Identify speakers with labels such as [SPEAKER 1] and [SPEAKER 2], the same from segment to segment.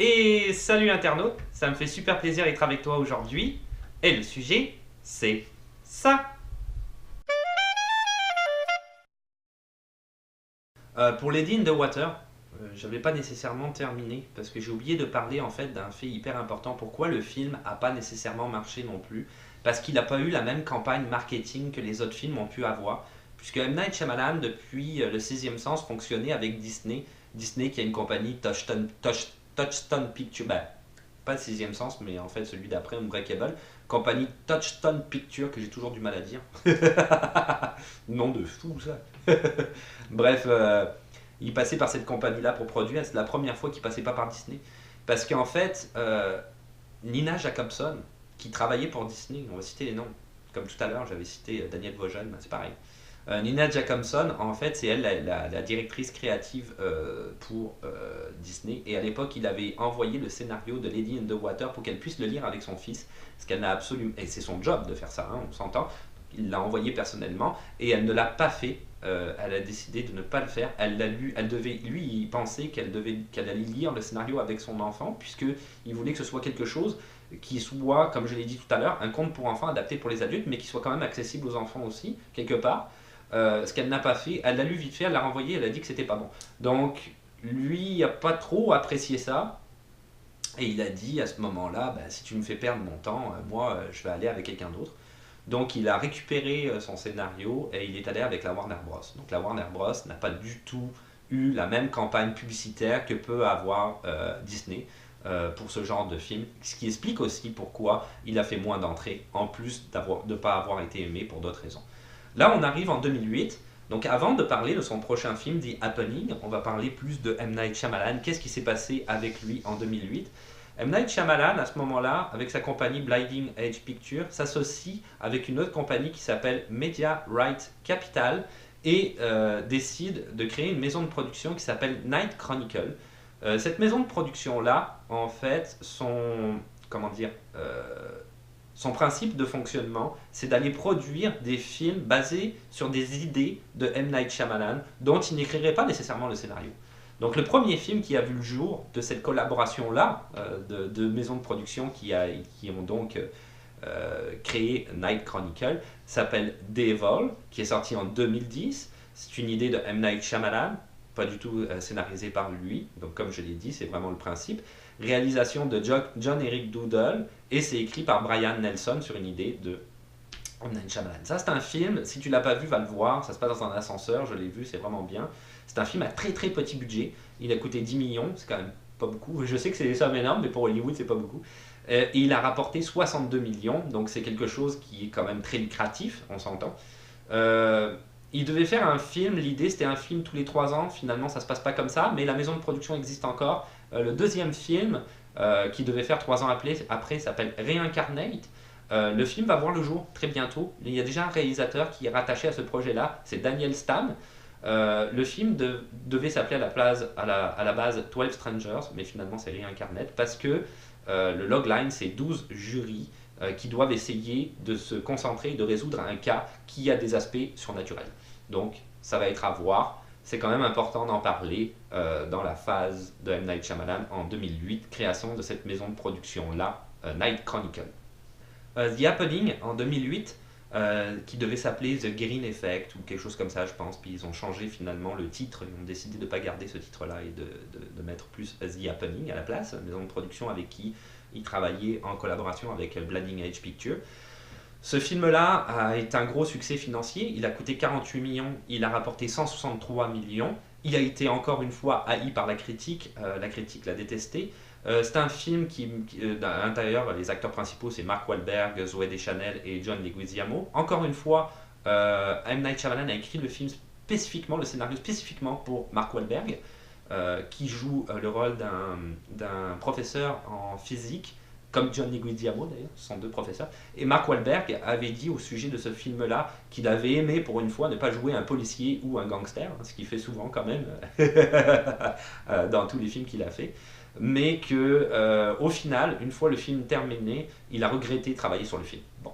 [SPEAKER 1] Et salut internaute, ça me fait super plaisir d'être avec toi aujourd'hui. Et le sujet, c'est ça. Pour Lady in the Water, j'avais pas nécessairement terminé parce que j'ai oublié de parler en fait d'un fait hyper important. Pourquoi le film a pas nécessairement marché non plus? Parce qu'il n'a pas eu la même campagne marketing que les autres films ont pu avoir. Puisque M. Night Shyamalan, depuis le sixième sens, fonctionnait avec Disney. Disney qui a une compagnie Touchstone Pictures, ben, pas le sixième sens, mais en fait celui d'après, Unbreakable. Compagnie Touchstone Pictures, que j'ai toujours du mal à dire. Nom de fou ça. Bref, il passait par cette compagnie-là pour produire. C'est la première fois qu'il passait pas par Disney. Parce qu'en fait, Nina Jacobson, qui travaillait pour Disney, on va citer les noms. Comme tout à l'heure, j'avais cité Daniel Vogel, c'est pareil. Nina Jacobson, en fait, c'est elle la directrice créative pour Disney. Et à l'époque, il avait envoyé le scénario de Lady in the Water pour qu'elle puisse le lire avec son fils. Ce qu'elle n'a absolument. Et c'est son job de faire ça, hein, on s'entend. Il l'a envoyé personnellement et elle ne l'a pas fait. Elle a décidé de ne pas le faire. Elle l'a lu. Elle devait, lui, il pensait qu'elle allait lire le scénario avec son enfant, puisque il voulait que ce soit quelque chose qui soit, comme je l'ai dit tout à l'heure, un conte pour enfants adapté pour les adultes, mais qui soit quand même accessible aux enfants aussi, quelque part. Ce qu'elle n'a pas fait, elle l'a lu vite fait, elle l'a renvoyé, elle a dit que c'était pas bon. Donc, lui n'a pas trop apprécié ça. Et il a dit à ce moment-là, bah, si tu me fais perdre mon temps, moi, je vais aller avec quelqu'un d'autre. Donc il a récupéré son scénario et il est allé avec la Warner Bros. Donc la Warner Bros n'a pas du tout eu la même campagne publicitaire que peut avoir Disney pour ce genre de film. Ce qui explique aussi pourquoi il a fait moins d'entrées, en plus de ne pas avoir été aimé pour d'autres raisons. Là, on arrive en 2008. Donc avant de parler de son prochain film, The Happening, on va parler plus de M. Night Shyamalan. Qu'est-ce qui s'est passé avec lui en 2008? M. Night Shyamalan, à ce moment-là, avec sa compagnie Blinding Edge Pictures, s'associe avec une autre compagnie qui s'appelle Media Right Capital et décide de créer une maison de production qui s'appelle Night Chronicle. Cette maison de production-là, en fait, comment dire, son principe de fonctionnement, c'est d'aller produire des films basés sur des idées de M. Night Shyamalan dont il n'écrirait pas nécessairement le scénario. Donc le premier film qui a vu le jour de cette collaboration-là, de maisons de production qui ont donc créé Night Chronicle, s'appelle Devil, qui est sorti en 2010. C'est une idée de M. Night Shyamalan, pas du tout scénarisée par lui, donc comme je l'ai dit, c'est vraiment le principe. Réalisation de John Eric Doodle, et c'est écrit par Brian Nelson sur une idée de M. Night Shyamalan. Ça, c'est un film, si tu l'as pas vu, va le voir. Ça se passe dans un ascenseur, je l'ai vu, c'est vraiment bien. C'est un film à très très petit budget. Il a coûté 10 millions, c'est quand même pas beaucoup. Je sais que c'est des sommes énormes, mais pour Hollywood, c'est pas beaucoup. Et il a rapporté 62 millions, donc c'est quelque chose qui est quand même très lucratif, on s'entend. Il devait faire un film, l'idée c'était un film tous les 3 ans, finalement ça se passe pas comme ça, mais la maison de production existe encore. Le deuxième film, qui devait faire 3 ans après s'appelle Reincarnate. Le film va voir le jour très bientôt. Il y a déjà un réalisateur qui est rattaché à ce projet-là, c'est Daniel Stam. Le film devait s'appeler à la base 12 Strangers, mais finalement c'est Reincarnate parce que le logline c'est 12 jurys qui doivent essayer de se concentrer et de résoudre un cas qui a des aspects surnaturels. Donc ça va être à voir. C'est quand même important d'en parler dans la phase de M. Night Shyamalan en 2008, création de cette maison de production-là, Night Chronicle. The Happening en 2008, qui devait s'appeler The Green Effect ou quelque chose comme ça, je pense. Puis ils ont changé finalement le titre, ils ont décidé de ne pas garder ce titre-là et de mettre plus The Happening à la place, maison de production avec qui ils travaillaient en collaboration avec Blinding Edge Pictures. Ce film-là est un gros succès financier. Il a coûté 48 millions, il a rapporté 163 millions. Il a été encore une fois haï par la critique l'a détesté. C'est un film à l'intérieur, les acteurs principaux, c'est Mark Wahlberg, Zoé Deschanel et John Leguizamo. Encore une fois, M. Night Shyamalan a écrit le film spécifiquement, le scénario spécifiquement pour Mark Wahlberg, qui joue le rôle d'un professeur en physique, comme John Leguizamo d'ailleurs, ce sont deux professeurs. Et Mark Wahlberg avait dit au sujet de ce film-là qu'il avait aimé pour une fois ne pas jouer un policier ou un gangster, ce qu'il fait souvent quand même dans tous les films qu'il a fait, mais que au final, une fois le film terminé, il a regretté de travailler sur le film. Bon,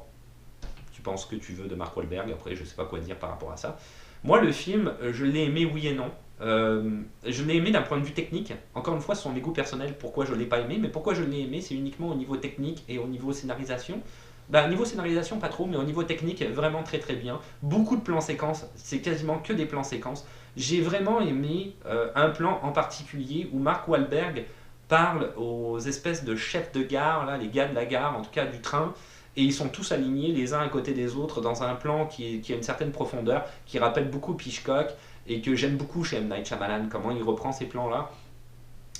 [SPEAKER 1] tu penses ce que tu veux de Mark Wahlberg, après je sais pas quoi dire par rapport à ça. Moi le film, je l'ai aimé oui et non. Je l'ai aimé d'un point de vue technique. Encore une fois, ce sont mes goûts personnels, pourquoi je ne l'ai pas aimé. Mais pourquoi je l'ai aimé, c'est uniquement au niveau technique et au niveau scénarisation. Bah, niveau scénarisation, pas trop, mais au niveau technique, vraiment très très bien. Beaucoup de plans séquences, c'est quasiment que des plans séquences. J'ai vraiment aimé un plan en particulier où Mark Wahlberg parle aux espèces de chefs de gare, là, les gars de la gare, en tout cas du train, et ils sont tous alignés les uns à côté des autres dans un plan qui a une certaine profondeur, qui rappelle beaucoup Hitchcock, et que j'aime beaucoup chez M. Night Shyamalan, comment il reprend ces plans-là.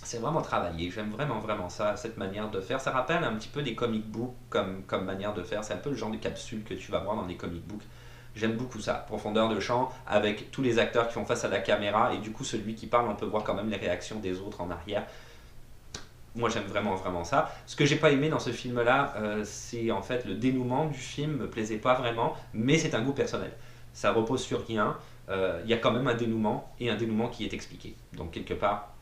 [SPEAKER 1] C'est vraiment travaillé, j'aime vraiment vraiment ça, cette manière de faire. Ça rappelle un petit peu des comic books comme manière de faire, c'est un peu le genre de capsule que tu vas voir dans les comic books. J'aime beaucoup ça, profondeur de champ, avec tous les acteurs qui font face à la caméra, et du coup celui qui parle, on peut voir quand même les réactions des autres en arrière. Moi j'aime vraiment vraiment ça. Ce que j'ai pas aimé dans ce film là, c'est en fait le dénouement du film me plaisait pas vraiment, mais c'est un goût personnel. Ça repose sur rien, il y a quand même un dénouement, et un dénouement qui est expliqué. Donc quelque part,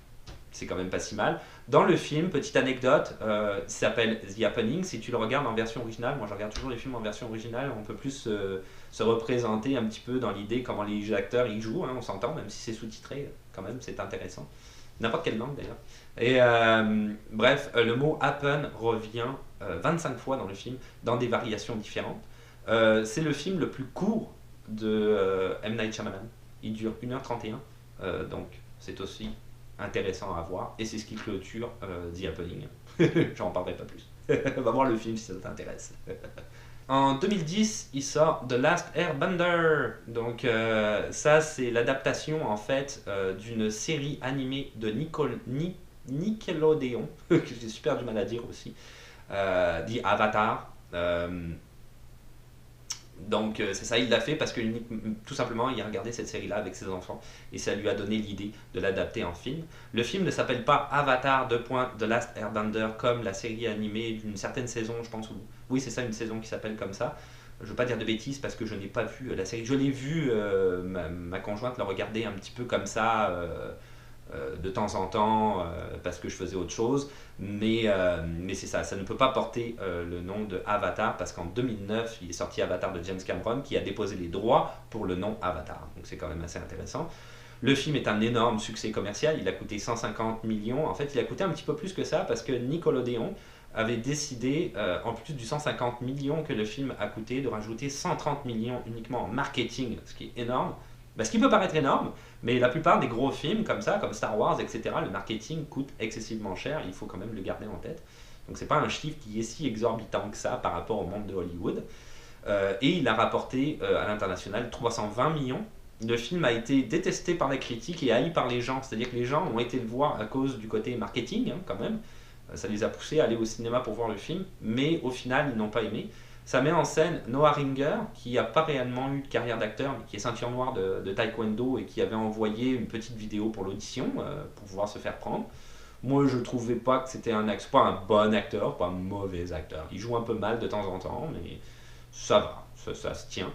[SPEAKER 1] c'est quand même pas si mal. Dans le film, petite anecdote, il s'appelle The Happening. Si tu le regardes en version originale, moi je regarde toujours les films en version originale, on peut plus se représenter un petit peu dans l'idée comment les acteurs y jouent, hein, on s'entend, même si c'est sous-titré, quand même c'est intéressant. N'importe quelle langue d'ailleurs. Et bref, le mot happen revient 25 fois dans le film, dans des variations différentes. C'est le film le plus court de M. Night Shyamalan. Il dure 1h31, donc c'est aussi intéressant à voir. Et c'est ce qui clôture The Happening. J'en parlerai pas plus. Va voir le film si ça t'intéresse. En 2010, il sort The Last Airbender. Donc ça, c'est l'adaptation en fait d'une série animée de Nickelodeon, que j'ai super du mal à dire aussi, dit Avatar. Donc c'est ça, il l'a fait parce que tout simplement il a regardé cette série-là avec ses enfants et ça lui a donné l'idée de l'adapter en film. Le film ne s'appelle pas Avatar The Last Airbender comme la série animée d'une certaine saison, je pense. Oui, c'est ça, une saison qui s'appelle comme ça. Je ne veux pas dire de bêtises parce que je n'ai pas vu la série. Je l'ai vue, ma conjointe l'a regardée un petit peu comme ça, de temps en temps, parce que je faisais autre chose. Mais c'est ça, ça ne peut pas porter le nom de Avatar parce qu'en 2009, il est sorti Avatar de James Cameron qui a déposé les droits pour le nom Avatar. Donc c'est quand même assez intéressant. Le film est un énorme succès commercial, il a coûté 150 millions. En fait, il a coûté un petit peu plus que ça parce que Nickelodeon avait décidé, en plus du 150 millions que le film a coûté, de rajouter 130 millions uniquement en marketing, ce qui est énorme. Ce qui peut paraître énorme, mais la plupart des gros films comme ça, comme Star Wars, etc., le marketing coûte excessivement cher, il faut quand même le garder en tête. Donc c'est pas un chiffre qui est si exorbitant que ça par rapport au monde de Hollywood. Et il a rapporté à l'international 320 millions. Le film a été détesté par la critique et haï par les gens, c'est-à-dire que les gens ont été le voir à cause du côté marketing, hein, quand même. Ça les a poussés à aller au cinéma pour voir le film, mais au final, ils n'ont pas aimé. Ça met en scène Noah Ringer, qui n'a pas réellement eu de carrière d'acteur, mais qui est ceinture noire de taekwondo et qui avait envoyé une petite vidéo pour l'audition, pour pouvoir se faire prendre. Moi, je trouvais pas que c'était pas un bon acteur, pas un mauvais acteur. Il joue un peu mal de temps en temps, mais ça va, ça se tient.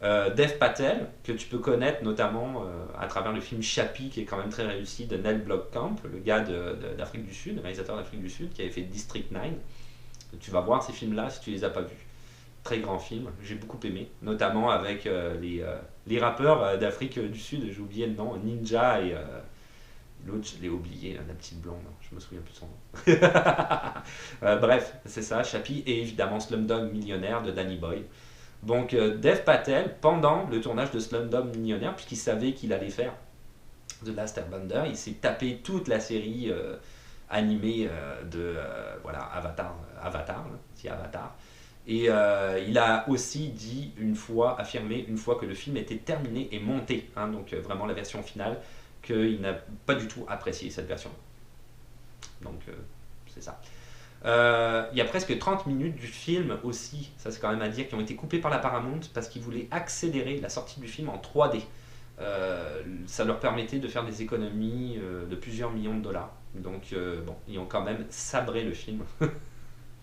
[SPEAKER 1] Dev Patel, que tu peux connaître notamment à travers le film Chappie, qui est quand même très réussi, de Nell Blomkamp, le gars d'Afrique du Sud, le réalisateur d'Afrique du Sud, qui avait fait District 9. Tu vas voir ces films-là si tu les as pas vus. Très grand film, j'ai beaucoup aimé, notamment avec les rappeurs d'Afrique du Sud, j'ai oublié le nom, Ninja et l'autre, je l'ai oublié, la petite blonde, je me souviens plus de son nom. Bref, c'est ça, Chappie, et évidemment Slumdog Millionnaire de Danny Boy. Donc Dev Patel, pendant le tournage de Slumdog Millionnaire, puisqu'il savait qu'il allait faire The Last Airbender, il s'est tapé toute la série animée de voilà, Avatar, c'est Avatar. Et il a aussi dit affirmé une fois que le film était terminé et monté, hein, donc vraiment la version finale, qu'il n'a pas du tout apprécié cette version. Donc c'est ça. Il y a presque 30 minutes du film aussi, ça c'est quand même à dire, qui ont été coupées par la Paramount parce qu'ils voulaient accélérer la sortie du film en 3D. Ça leur permettait de faire des économies de plusieurs millions de dollars. Donc bon, ils ont quand même sabré le film.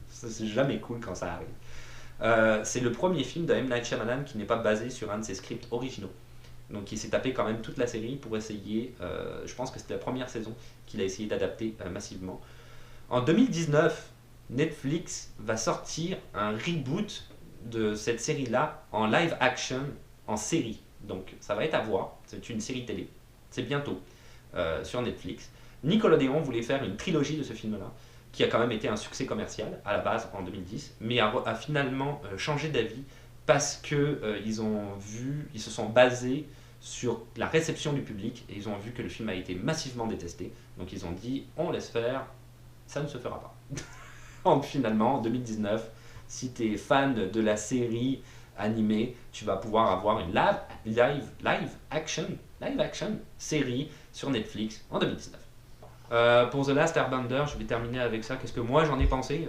[SPEAKER 1] C'est jamais cool quand ça arrive. C'est le premier film de M. Night Shyamalan qui n'est pas basé sur un de ses scripts originaux. Donc il s'est tapé quand même toute la série pour essayer, je pense que c'était la première saison qu'il a essayé d'adapter massivement. En 2019, Netflix va sortir un reboot de cette série-là en live action, en série. Donc ça va être à voir, c'est une série télé, c'est bientôt. sur Netflix. Nickelodeon voulait faire une trilogie de ce film-là, qui a quand même été un succès commercial à la base en 2010, mais a finalement changé d'avis parce que ils se sont basés sur la réception du public et ils ont vu que le film a été massivement détesté. Donc ils ont dit on laisse faire, ça ne se fera pas. Donc finalement en 2019, si tu es fan de la série animée, tu vas pouvoir avoir une live action série sur Netflix en 2019. Pour The Last Airbender, je vais terminer avec ça. Qu'est-ce que moi j'en ai pensé?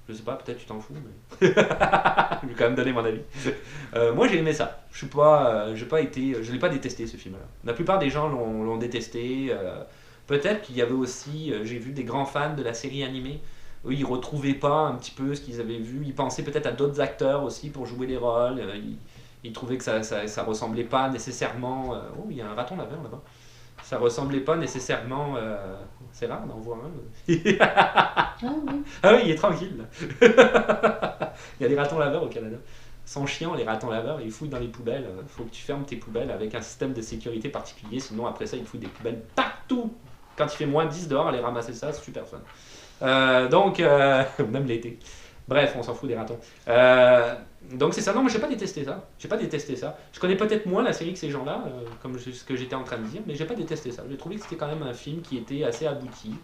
[SPEAKER 1] Je sais pas, peut-être tu t'en fous, mais je vais quand même donner mon avis. Moi j'ai aimé ça. Je l'ai pas détesté ce film-là. La plupart des gens l'ont détesté. Peut-être qu'il y avait aussi, j'ai vu des grands fans de la série animée. Eux, ils retrouvaient pas un petit peu ce qu'ils avaient vu. Ils pensaient peut-être à d'autres acteurs aussi pour jouer les rôles. Ils trouvaient que ça ressemblait pas nécessairement. Oh, il y a un raton laveur là-bas. Ça ressemblait pas nécessairement. C'est rare d'en voir un.
[SPEAKER 2] Ah oui.
[SPEAKER 1] Ah oui, il est tranquille. Là. Il y a des ratons laveurs au Canada. Ils sont chiants, les ratons laveurs, ils fouillent dans les poubelles. Il faut que tu fermes tes poubelles avec un système de sécurité particulier, sinon après ça, ils fouillent des poubelles partout. Quand il fait moins 10 dehors, aller ramasser ça, c'est super fun. Même l'été. Bref, on s'en fout des ratons. Donc c'est ça. Non, moi j'ai pas détesté ça. J'ai pas détesté ça. Je connais peut-être moins la série que ces gens-là, comme ce que j'étais en train de dire, mais j'ai pas détesté ça. J'ai trouvé que c'était quand même un film qui était assez abouti.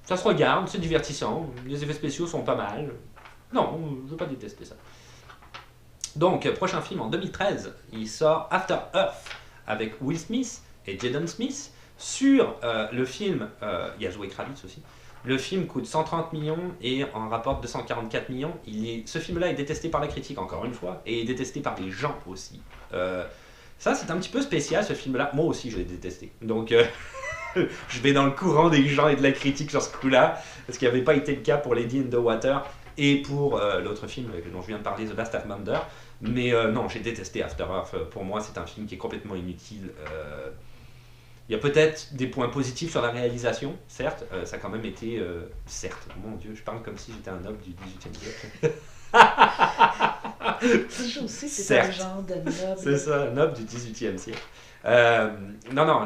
[SPEAKER 1] Ça se regarde, c'est divertissant, les effets spéciaux sont pas mal. Non, je veux pas détester ça. Donc, prochain film en 2013, il sort After Earth avec Will Smith et Jaden Smith. Sur le film, il y a Zoé Kravitz aussi. Le film coûte 130 millions et en rapporte 244 millions. Ce film-là est détesté par la critique, encore une fois, et est détesté par les gens aussi. Ça, c'est un petit peu spécial, ce film-là. Moi aussi, je l'ai détesté. Donc, je vais dans le courant des gens et de la critique sur ce coup-là, parce qu'il n'avait pas été le cas pour Lady in the Water et pour l'autre film dont je viens de parler, The Last Airbender. Mais non, j'ai détesté After Earth. Pour moi, c'est un film qui est complètement inutile. Il y a peut-être des points positifs sur la réalisation, certes. Ça a quand même été... certes, mon Dieu, je parle comme si j'étais un noble du 18e siècle.
[SPEAKER 2] Je aussi, c'est un genre de noble.
[SPEAKER 1] C'est ça, un noble du 18e siècle. Non, au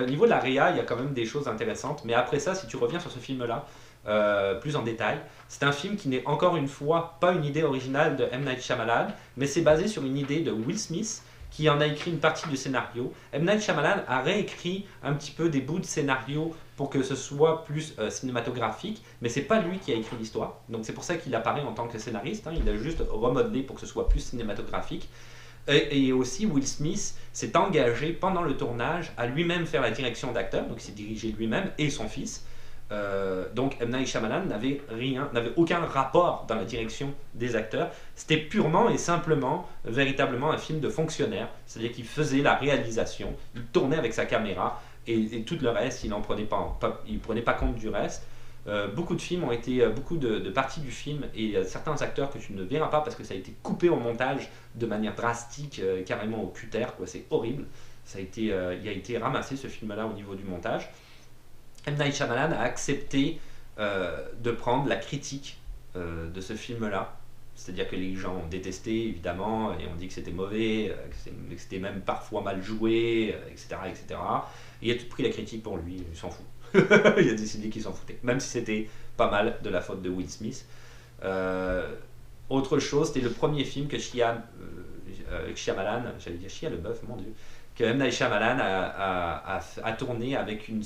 [SPEAKER 1] niveau de la réa, il y a quand même des choses intéressantes. Mais après ça, si tu reviens sur ce film-là, plus en détail, c'est un film qui n'est encore une fois pas une idée originale de M. Night Shyamalan, mais c'est basé sur une idée de Will Smith, qui en a écrit une partie du scénario. M. Night Shyamalan a réécrit un petit peu des bouts de scénario pour que ce soit plus cinématographique, mais c'est pas lui qui a écrit l'histoire. Donc c'est pour ça qu'il apparaît en tant que scénariste, hein. Il a juste remodelé pour que ce soit plus cinématographique. Et aussi Will Smith s'est engagé pendant le tournage à lui-même faire la direction d'acteur, donc il s'est dirigé lui-même et son fils. Donc M. Night Shyamalan n'avait aucun rapport dans la direction des acteurs. C'était purement et simplement, véritablement un film de fonctionnaire. C'est-à-dire qu'il faisait la réalisation, il tournait avec sa caméra et tout le reste, il ne prenait pas compte du reste. Beaucoup de films ont été, beaucoup de parties du film et certains acteurs que tu ne verras pas parce que ça a été coupé au montage de manière drastique, carrément au cutter, quoi. C'est horrible. Il a été ramassé ce film-là au niveau du montage. M. Night Shyamalan a accepté de prendre la critique de ce film-là. C'est-à-dire que les gens ont détesté, évidemment, et ont dit que c'était mauvais, que c'était même parfois mal joué, etc., etc. Et il a tout pris la critique pour lui, il s'en fout. Il a décidé qu'il s'en foutait, même si c'était pas mal de la faute de Will Smith. Autre chose, c'était le premier film que Shyamalan, j'allais dire Shia LaBeouf, mon Dieu, que M. Night Shyamalan a tourné avec une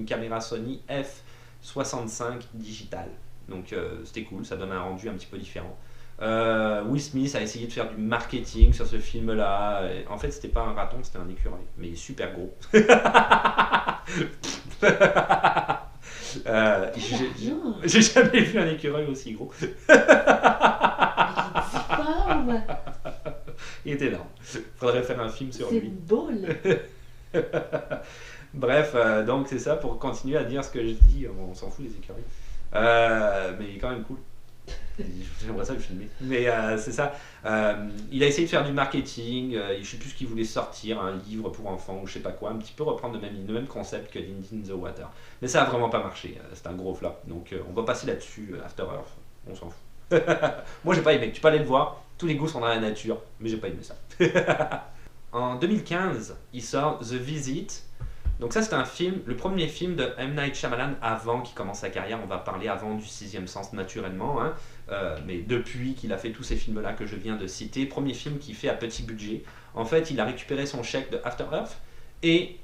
[SPEAKER 1] caméra Sony f65 digitale. Donc c'était cool, ça donne un rendu un petit peu différent. Will Smith a essayé de faire du marketing sur ce film-là. En fait, c'était pas un raton, c'était un écureuil, mais super gros. J'ai jamais vu un écureuil aussi gros. Il est énorme. Faudrait faire un film sur lui.
[SPEAKER 2] C'est une boule.
[SPEAKER 1] Bref, donc c'est ça pour continuer à dire ce que je dis. On s'en fout des écureuils. Mais il est quand même cool. J'aimerais ça le filmer. Mais c'est ça. Il a essayé de faire du marketing. Je sais plus ce qu'il voulait sortir, un livre pour enfants ou je sais pas quoi. Un petit peu reprendre le même concept que Lady in the Water. Mais ça a vraiment pas marché. C'est un gros flop. Donc on va passer là-dessus. After Earth, on s'en fout. Moi j'ai pas aimé. Tu peux aller le voir. Tous les goûts sont dans la nature. Mais j'ai pas aimé ça. En 2015, il sort The Visit. Donc ça, c'est un film, le premier film de M. Night Shyamalan avant qu'il commence sa carrière. On va parler avant du Sixième Sens naturellement, hein. Mais depuis qu'il a fait tous ces films-là que je viens de citer, premier film qu'il fait à petit budget. En fait, il a récupéré son chèque de After Earth et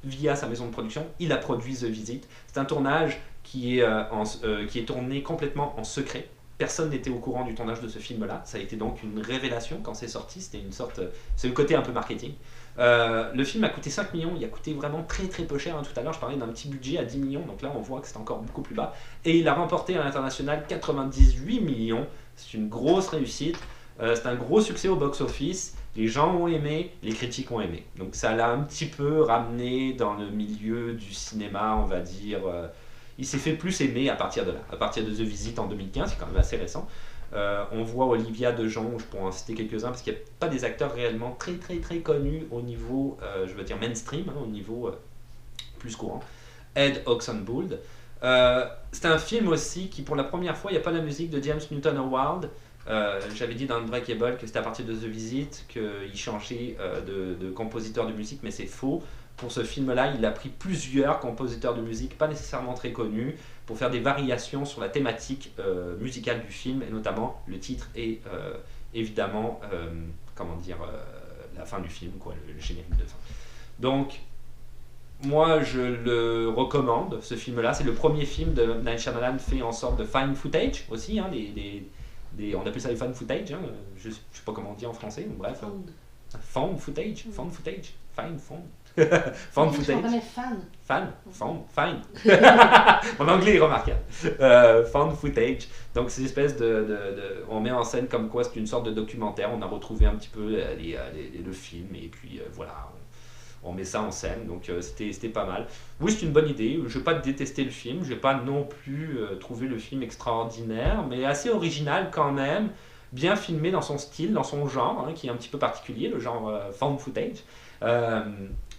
[SPEAKER 1] via sa maison de production, il a produit The Visit. C'est un tournage qui est tourné complètement en secret. Personne n'était au courant du tournage de ce film-là. Ça a été donc une révélation quand c'est sorti. C'était une sorte, c'est le côté un peu marketing. Le film a coûté 5 millions. Il a coûté vraiment très très peu cher, hein. Tout à l'heure, je parlais d'un petit budget à 10 millions. Donc là, on voit que c'est encore beaucoup plus bas. Et il a remporté à l'international 98 millions. C'est une grosse réussite. C'est un gros succès au box-office. Les gens ont aimé, les critiques ont aimé. Donc ça l'a un petit peu ramené dans le milieu du cinéma, on va dire. Il s'est fait plus aimer à partir de là. À partir de The Visit en 2015, c'est quand même assez récent. On voit Olivia de Jonge, je pourrais en citer quelques-uns, parce qu'il n'y a pas des acteurs réellement très très très connus au niveau, je veux dire mainstream, hein, au niveau plus courant. Ed Oxenbould. C'est un film aussi qui, pour la première fois, il n'y a pas la musique de James Newton Howard. J'avais dit dans Unbreakable que c'était à partir de The Visit qu'il changeait de compositeur de musique, mais c'est faux. Pour ce film-là, il a pris plusieurs compositeurs de musique, pas nécessairement très connus, pour faire des variations sur la thématique musicale du film, et notamment le titre et évidemment, la fin du film, quoi, le générique de fin. Donc, moi, je le recommande, ce film-là. C'est le premier film de Night Shyamalan fait en sorte de fine footage aussi, hein, on appelle ça les fan footage, hein, je ne sais pas comment on dit en français, mais bref. Found footage, found footage, fine, found. Found footage. Fine. Mon anglais est remarquable. Found footage. Donc c'est une espèce on met en scène comme quoi c'est une sorte de documentaire. On a retrouvé un petit peu le film et puis voilà. On met ça en scène, donc c'était pas mal. Oui, c'est une bonne idée. Je n'ai pas détesté le film, je n'ai pas non plus trouvé le film extraordinaire, mais assez original quand même, bien filmé dans son style, dans son genre, hein, qui est un petit peu particulier, le genre found footage.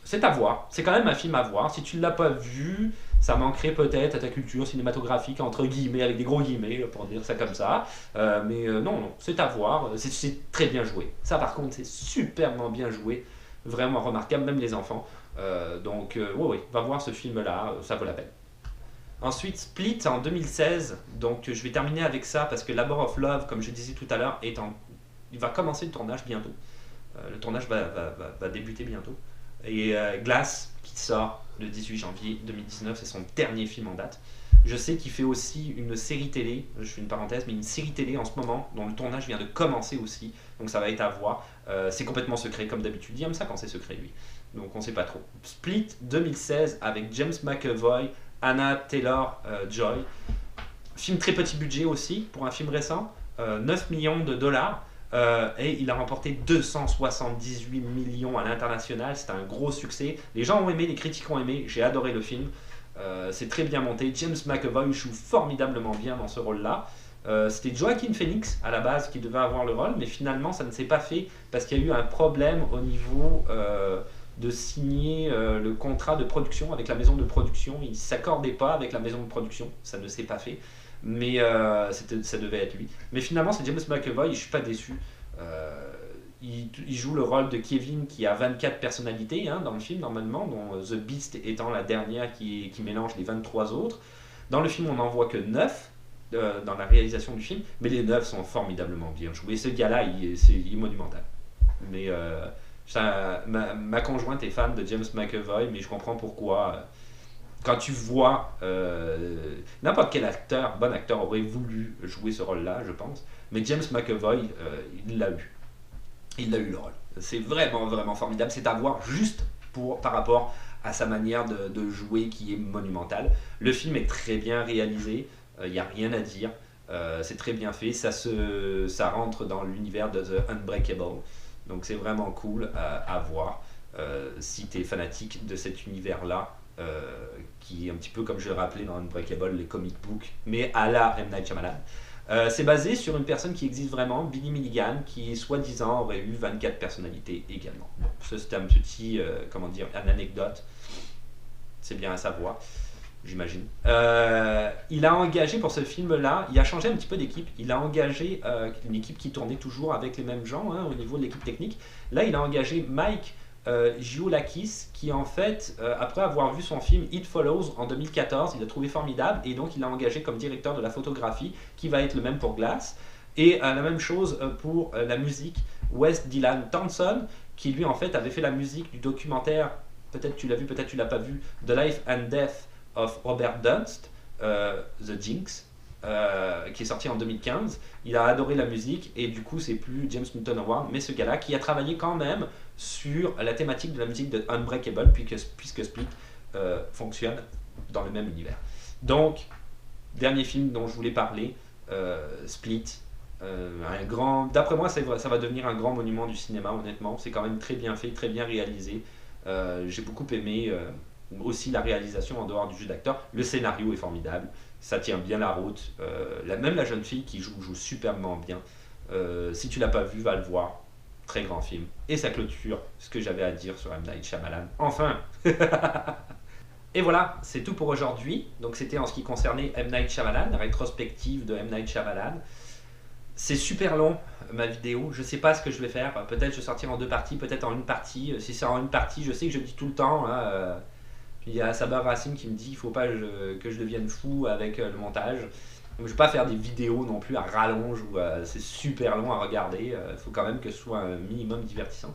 [SPEAKER 1] C'est à voir, c'est quand même un film à voir. Si tu ne l'as pas vu, ça manquerait peut-être à ta culture cinématographique, entre guillemets, avec des gros guillemets, pour dire ça comme ça. Mais non, c'est à voir, c'est très bien joué. Ça par contre, c'est superbement bien joué. Vraiment remarquable, même les enfants. Oui, va voir ce film-là, ça vaut la peine. Ensuite, Split en 2016. Donc, je vais terminer avec ça parce que Labor of Love, comme je disais tout à l'heure, il va commencer le tournage bientôt. Le tournage va débuter bientôt. Et Glass, qui sort le 18 janvier 2019, c'est son dernier film en date. Je sais qu'il fait aussi une série télé, je fais une parenthèse, mais une série télé en ce moment dont le tournage vient de commencer aussi, donc ça va être à voir. C'est complètement secret comme d'habitude, il aime ça quand c'est secret lui, donc on sait pas trop. Split 2016 avec James McAvoy, Anna Taylor-Joy, film très petit budget aussi pour un film récent, 9 millions de dollars. Et il a remporté 278 millions à l'international, c'est un gros succès. Les gens ont aimé, les critiques ont aimé, j'ai adoré le film. C'est très bien monté. James McAvoy joue formidablement bien dans ce rôle-là. C'était Joaquin Phoenix à la base qui devait avoir le rôle, mais finalement ça ne s'est pas fait parce qu'il y a eu un problème au niveau de signer le contrat de production avec la maison de production. Il ne s'accordait pas avec la maison de production, ça ne s'est pas fait. Mais ça devait être lui. Mais finalement, c'est James McAvoy, je ne suis pas déçu. Il joue le rôle de Kevin qui a 24 personnalités, hein, dans le film normalement, dont The Beast étant la dernière qui mélange les 23 autres. Dans le film, on n'en voit que 9 dans la réalisation du film, mais les 9 sont formidablement bien joués. Ce gars-là, il est monumental. Mais ma conjointe est fan de James McAvoy, mais je comprends pourquoi. Quand tu vois n'importe quel bon acteur aurait voulu jouer ce rôle-là, je pense, mais James McAvoy, il l'a eu. Il a eu le rôle. C'est vraiment, vraiment formidable. C'est à voir juste par rapport à sa manière de jouer qui est monumentale. Le film est très bien réalisé. Il n'y a rien à dire. C'est très bien fait. Ça rentre dans l'univers de The Unbreakable. Donc c'est vraiment cool à voir si tu es fanatique de cet univers-là. Qui est un petit peu comme je le rappelais dans Unbreakable, les comic books, mais à la M. Night Shyamalan. C'est basé sur une personne qui existe vraiment, Billy Milligan, qui soi-disant aurait eu 24 personnalités également. Ça c'était un petit, une anecdote, c'est bien à savoir. j'imagine. Il a engagé pour ce film-là, il a changé un petit peu d'équipe. Il a engagé une équipe qui tournait toujours avec les mêmes gens au niveau de l'équipe technique. Là, il a engagé Mike Giolakis, qui en fait, après avoir vu son film It Follows en 2014, il l'a trouvé formidable et donc il l'a engagé comme directeur de la photographie, qui va être le même pour Glass. Et la même chose pour la musique, Wes Dylan Townsend, qui lui en fait avait fait la musique du documentaire, peut-être tu l'as vu, peut-être tu l'as pas vu, The Life and Death of Robert Dunst, The Jinx, qui est sorti en 2015. Il a adoré la musique et du coup c'est plus James Newton Howard, mais ce gars-là qui a travaillé quand même sur la thématique de la musique de Unbreakable, puisque Split fonctionne dans le même univers. Donc, dernier film dont je voulais parler, Split. D'après moi, ça va devenir un grand monument du cinéma, honnêtement. C'est quand même très bien fait, très bien réalisé. J'ai beaucoup aimé aussi la réalisation en dehors du jeu d'acteur. Le scénario est formidable, ça tient bien la route. Même la jeune fille qui joue superbement bien. Si tu l'as pas vu, va le voir. Très grand film. Et ça clôture ce que j'avais à dire sur M. Night Shyamalan. Enfin. Et voilà, c'est tout pour aujourd'hui. Donc c'était en ce qui concernait M. Night Shyamalan, la rétrospective de M. Night Shyamalan. C'est super long, ma vidéo. Je sais pas ce que je vais faire. Peut-être je vais sortir en 2 parties, peut-être en 1 partie. Si c'est en 1 partie, je sais que je dis tout le temps. Hein, puis il y a Sabar Racine qui me dit qu'il faut pas que je devienne fou avec le montage. Donc je vais pas faire des vidéos non plus à rallonge où c'est super long à regarder. Il faut quand même que ce soit un minimum divertissant.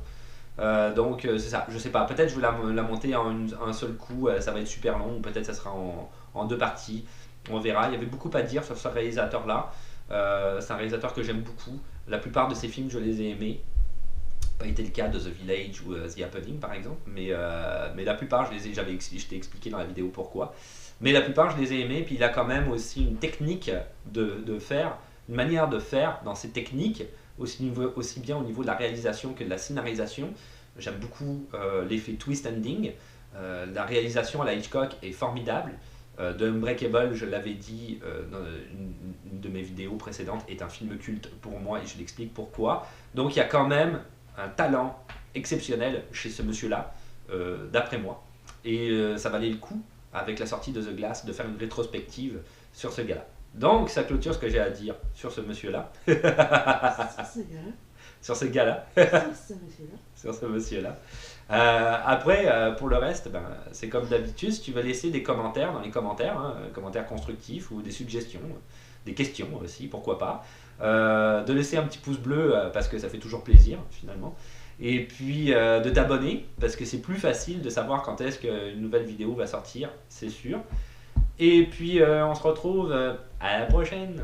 [SPEAKER 1] Donc c'est ça, je sais pas. Peut-être je vais la monter en un seul coup. Ça va être super long. Ou peut-être ça sera en 2 parties. On verra. Il y avait beaucoup à dire sur ce réalisateur-là. C'est un réalisateur que j'aime beaucoup. La plupart de ses films, je les ai aimés. Pas été le cas de The Village ou The Happening par exemple, mais la plupart, je t'ai expliqué dans la vidéo pourquoi. Mais la plupart, je les ai aimés. Puis il a quand même aussi une technique de faire, une manière de faire dans ses techniques, aussi bien au niveau de la réalisation que de la scénarisation. J'aime beaucoup l'effet twist ending. La réalisation à la Hitchcock est formidable. The Unbreakable, je l'avais dit dans une de mes vidéos précédentes, est un film culte pour moi et je l'explique pourquoi. Donc il y a quand même un talent exceptionnel chez ce monsieur-là, d'après moi. Et ça valait le coup, avec la sortie de The Glass, de faire une rétrospective sur ce gars-là. Donc ça clôture ce que j'ai à dire sur ce monsieur-là. Sur ce gars-là. Sur ce monsieur-là. Après, pour le reste, c'est comme d'habitude, si tu veux laisser des commentaires dans les commentaires, commentaires constructifs ou des suggestions, des questions aussi, pourquoi pas, de laisser un petit pouce bleu parce que ça fait toujours plaisir finalement, et puis de t'abonner parce que c'est plus facile de savoir quand est-ce qu'une nouvelle vidéo va sortir, c'est sûr. Et puis on se retrouve à la prochaine.